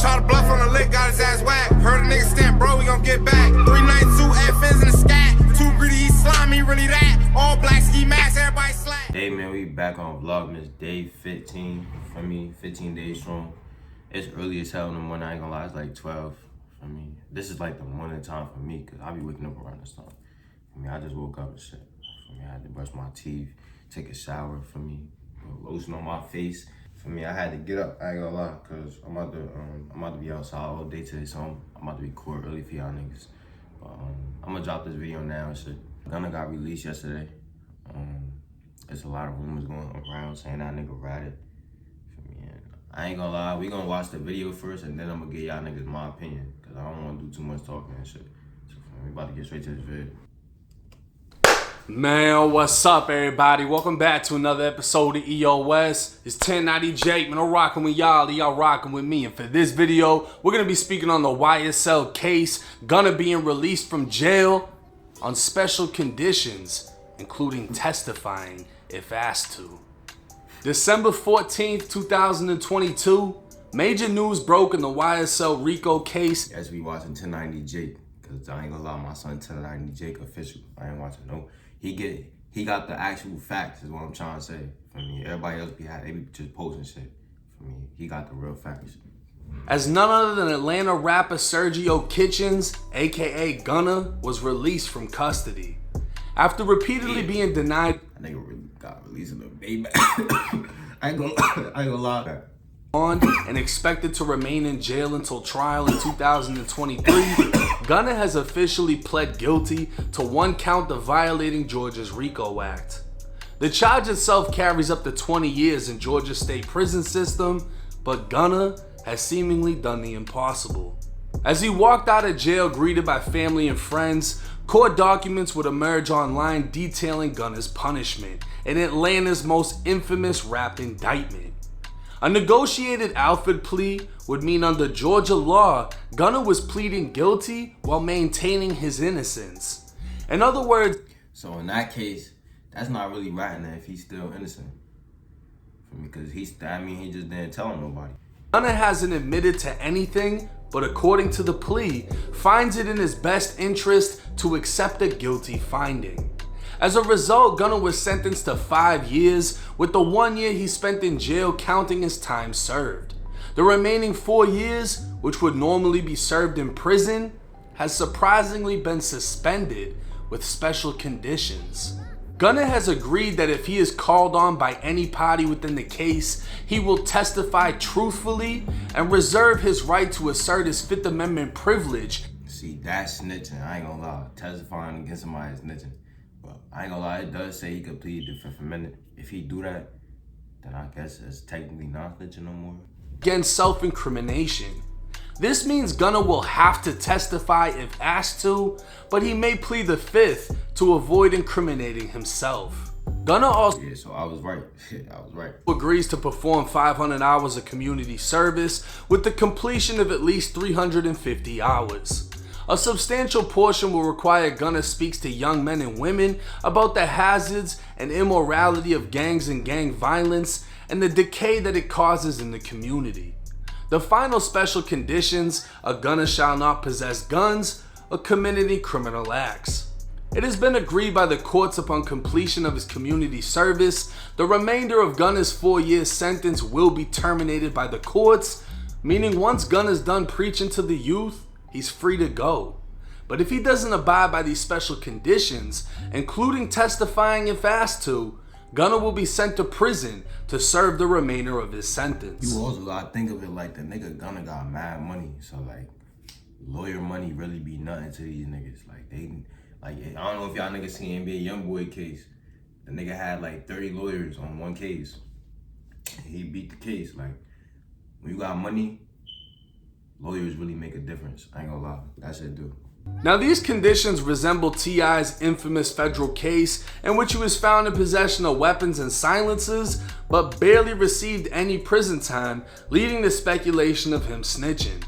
Try to bluff on the lick, got his ass whacked. Heard a nigga stamp, bro, we gon' get back. 392 F-Fins in the scat. Too greedy, he slimy, really that. All black ski masks, everybody slack. Hey man, we back on Vlogmas day 15 for me, 15 days strong. It's early as hell in the morning, I ain't gonna lie, it's like 12 for me. This is like the morning time for me, cause I be waking up around this time. For me, I just woke up and shit. For me, I had to brush my teeth, take a shower for me, lotion on my face. For me, I had to get up, I ain't gonna lie, cause I'm about to be outside all day today, so I'm about to record early for y'all niggas. But I'm gonna drop this video now and shit. Gunna got released yesterday. There's a lot of rumors going around saying that nigga ratted. For me, and I ain't gonna lie, we gonna watch the video first and then I'm gonna give y'all niggas my opinion, cause I don't wanna do too much talking and shit. So we about to get straight to this video. Man, what's up everybody? Welcome back to another episode of EOS. It's 1090 Jake, man. I'm rocking with y'all rocking with me. And for this video, we're gonna be speaking on the YSL case. Gunna being released from jail on special conditions, including testifying if asked to. December 14th, 2022, major news broke in the YSL RICO case. As we watching 1090 Jake, cause I ain't gonna lie, my son 1090 Jake official. I ain't watching no. He got the actual facts is what I'm trying to say. For me, everybody else they be just posting shit. For me, he got the real facts. As none other than Atlanta rapper Sergio Kitchens, aka Gunna, was released from custody. After repeatedly being denied, that nigga really got released in the baby. I ain't gonna lie. On and expected to remain in jail until trial in 2023, Gunna has officially pled guilty to one count of violating Georgia's RICO Act. The charge itself carries up to 20 years in Georgia's state prison system, but Gunna has seemingly done the impossible. As he walked out of jail greeted by family and friends, court documents would emerge online detailing Gunna's punishment in Atlanta's most infamous rap indictment. A negotiated Alford plea would mean under Georgia law, Gunna was pleading guilty while maintaining his innocence. In other words, so in that case, that's not really ratting if he's still innocent. For me, because he just didn't tell nobody. Gunna hasn't admitted to anything, but according to the plea, finds it in his best interest to accept a guilty finding. As a result, Gunna was sentenced to 5 years, with the 1 year he spent in jail counting his time served. The remaining 4 years, which would normally be served in prison, has surprisingly been suspended with special conditions. Gunna has agreed that if he is called on by any party within the case, he will testify truthfully and reserve his right to assert his Fifth Amendment privilege. See, that's snitching, I ain't gonna lie. Testifying against somebody is snitching. But I ain't gonna lie, it does say he could plead the Fifth Amendment. If he do that, then I guess it's technically not snitching no more. Against self-incrimination. This means Gunna will have to testify if asked to, but he may plead the Fifth to avoid incriminating himself. Gunna also so I was right. I was right. Agrees to perform 500 hours of community service with the completion of at least 350 hours. A substantial portion will require Gunna speaks to young men and women about the hazards and immorality of gangs and gang violence and the decay that it causes in the community. The final special conditions are Gunna shall not possess guns or commit any criminal acts. It has been agreed by the courts upon completion of his community service, the remainder of Gunna's 4-year sentence will be terminated by the courts, meaning once Gunna's done preaching to the youth, he's free to go. But if he doesn't abide by these special conditions, including testifying if asked to, Gunna will be sent to prison to serve the remainder of his sentence. You also gotta think of it like the nigga Gunna got mad money, so like lawyer money really be nothing to these niggas. I don't know if y'all niggas seen NBA YoungBoy case. The nigga had like 30 lawyers on one case. He beat the case. Like when you got money, lawyers really make a difference. I ain't gonna lie, that shit do. Now these conditions resemble T.I.'s infamous federal case in which he was found in possession of weapons and silencers, but barely received any prison time, leading to speculation of him snitching.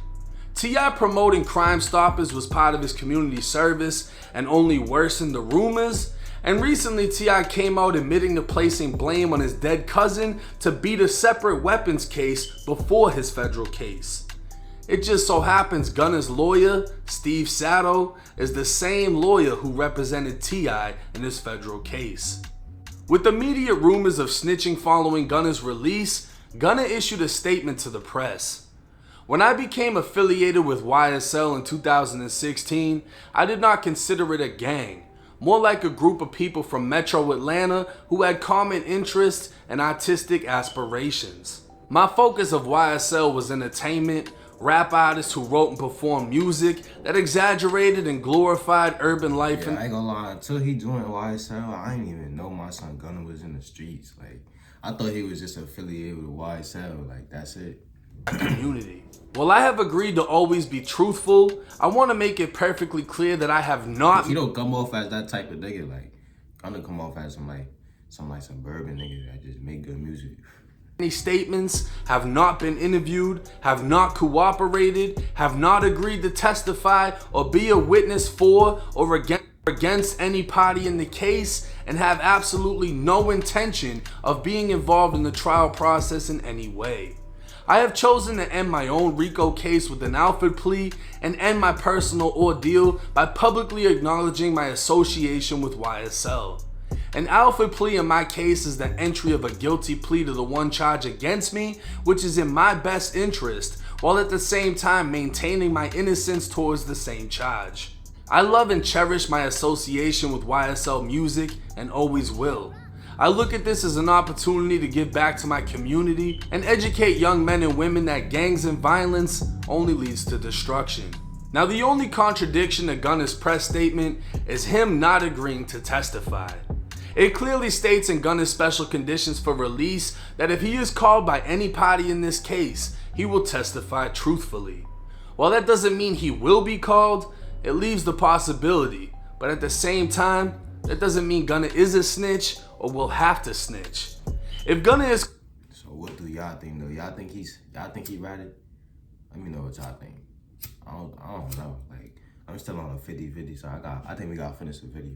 T.I. promoting Crime Stoppers was part of his community service and only worsened the rumors, and recently T.I. came out admitting to placing blame on his dead cousin to beat a separate weapons case before his federal case. It just so happens Gunna's lawyer, Steve Sato, is the same lawyer who represented T.I. in this federal case. With immediate rumors of snitching following Gunna's release, Gunna issued a statement to the press. When I became affiliated with YSL in 2016, I did not consider it a gang, more like a group of people from Metro Atlanta who had common interests and artistic aspirations. My focus of YSL was entertainment, rap artists who wrote and performed music that exaggerated and glorified urban life. Yeah, I ain't gonna lie, until he joined YSL, I didn't even know my son Gunna was in the streets. Like, I thought he was just affiliated with YSL, like, that's it. Community. While I have agreed to always be truthful, I want to make it perfectly clear that I have not. He don't come off as that type of nigga. Like, Gunna come off as some suburban nigga that just make good music. Any statements, have not been interviewed, have not cooperated, have not agreed to testify or be a witness for or against any party in the case, and have absolutely no intention of being involved in the trial process in any way. I have chosen to end my own RICO case with an Alfred plea and end my personal ordeal by publicly acknowledging my association with YSL. An Alfred plea in my case is the entry of a guilty plea to the one charge against me, which is in my best interest, while at the same time maintaining my innocence towards the same charge. I love and cherish my association with YSL Music and always will. I look at this as an opportunity to give back to my community and educate young men and women that gangs and violence only leads to destruction. Now, the only contradiction to Gunna's press statement is him not agreeing to testify. It clearly states in Gunna's special conditions for release that if he is called by any party in this case, he will testify truthfully. While that doesn't mean he will be called, it leaves the possibility, but at the same time, that doesn't mean Gunna is a snitch or will have to snitch. If Gunna is... So what do y'all think though? Y'all think he ratted? Let me know what y'all think. I don't know. Like, I'm still on a 50-50, so I think we gotta finish the video.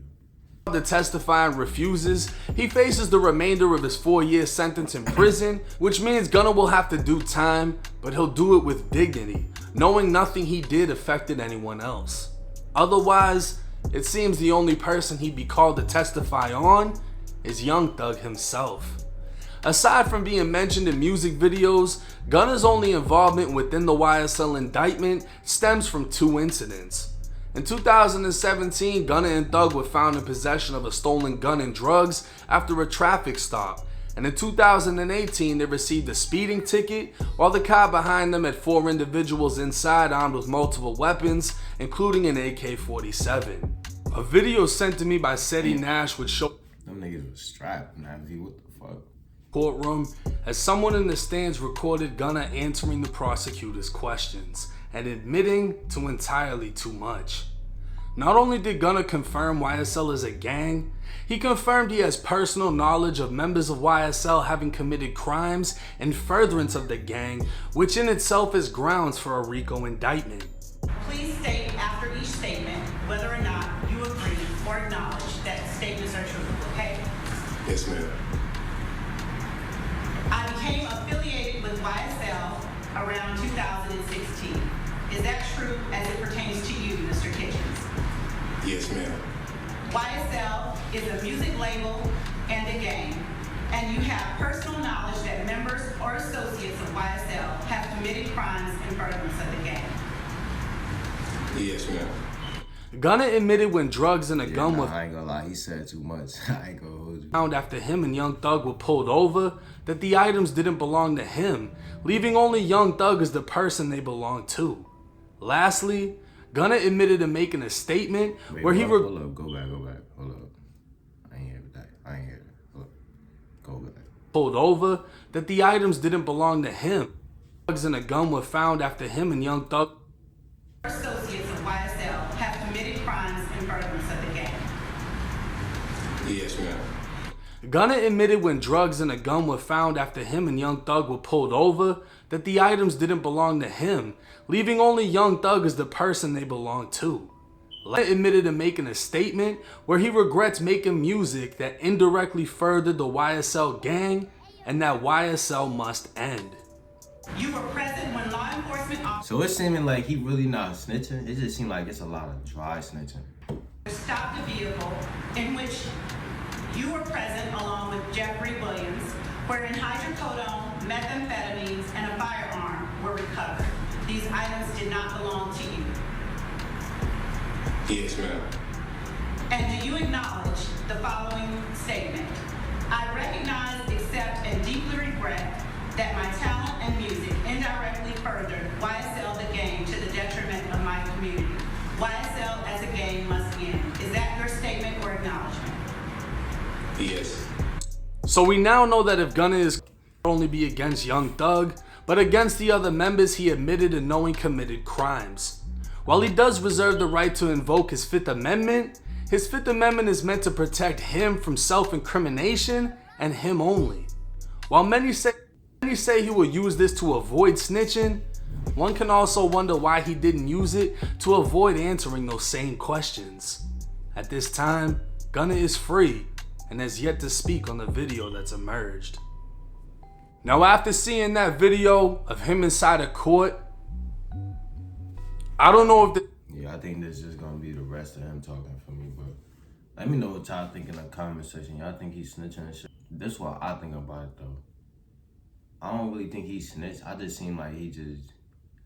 To testify and refuses, he faces the remainder of his 4-year sentence in prison, which means Gunna will have to do time, but he'll do it with dignity, knowing nothing he did affected anyone else. Otherwise, it seems the only person he'd be called to testify on is Young Thug himself. Aside from being mentioned in music videos, Gunna's only involvement within the YSL indictment stems from 2 incidents. In 2017, Gunna and Thug were found in possession of a stolen gun and drugs after a traffic stop. And in 2018, they received a speeding ticket while the car behind them had 4 individuals inside armed with multiple weapons, including an AK-47. A video sent to me by Seti Nash would show them niggas was strapped, man. What the fuck? Courtroom as someone in the stands recorded Gunna answering the prosecutor's questions and admitting to entirely too much. Not only did Gunna confirm YSL is a gang, he confirmed he has personal knowledge of members of YSL having committed crimes in furtherance of the gang, which in itself is grounds for a RICO indictment. Please state after each statement whether or not you agree or acknowledge that statements are true, okay? Yes, ma'am. I became affiliated with YSL around 2016. Is that true as it pertains to you, Mr. Kitchens? Yes, ma'am. YSL is a music label and a gang, and you have personal knowledge that members or associates of YSL have committed crimes in furtherance of the gang. Yes, ma'am. Gunna admitted when drugs and a gun were I ain't gonna lie, he said too much. I ain't gonna hold you. Found after him and Young Thug were pulled over, that the items didn't belong to him, leaving only Young Thug as the person they belonged to. Lastly, Gunna admitted to making a statement where he hold up, go back, hold up. I ain't hear that. Hold up. Go back. Pulled over that the items didn't belong to him. Drugs and a gun were found after him and Young Thug. Associates of YSL have committed crimes in furtherance of the gang. Yes, ma'am. Gunna admitted when drugs and a gun were found after him and Young Thug were pulled over that the items didn't belong to him, leaving only Young Thug as the person they belonged to. Gunna admitted to making a statement where he regrets making music that indirectly furthered the YSL gang and that YSL must end. You were present when law enforcement officers So it's seeming like he really not snitching. It just seemed like it's a lot of dry snitching. Stopped a vehicle in which you were present along with Jeffrey Williams, wherein hydrocodone, methamphetamines, and a firearm were recovered. These items did not belong to you. Yes, ma'am. And do you acknowledge the following statement? I recognize, accept, and deeply regret that my talent and music indirectly furthered YSL the game to the detriment of my community. YSL as a game must end. Is that your statement or acknowledgement? Yes. So we now know that if Gunna is not only be against Young Thug, but against the other members he admitted to knowing committed crimes. While he does reserve the right to invoke his Fifth Amendment, his Fifth Amendment is meant to protect him from self-incrimination and him only. While many say he will use this to avoid snitching, one can also wonder why he didn't use it to avoid answering those same questions. At this time, Gunna is free and has yet to speak on the video that's emerged. Now after seeing that video of him inside a court, I don't know if Yeah, I think this is gonna be the rest of him talking for me, but let me know what y'all think in the comment section. Y'all think he's snitching and shit? This is what I think about it though. I don't really think he snitched. I just seem like he just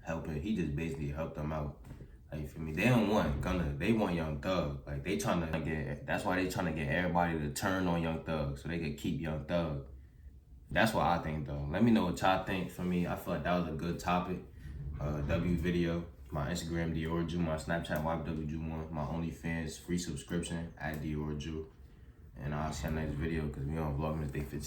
helping. He just basically helped them out. Like, you feel me? They don't want Gunna. They want Young Thug. Like, they trying to get. That's why they trying to get everybody to turn on Young Thug so they can keep Young Thug. That's what I think though. Let me know what y'all think. For me, I feel like that was a good topic. W video. My Instagram, DiorJu. My Snapchat, YWJu1. My Onlyfans, free subscription at DiorJu. And I'll see you next video because we on Vlogmas Day 15.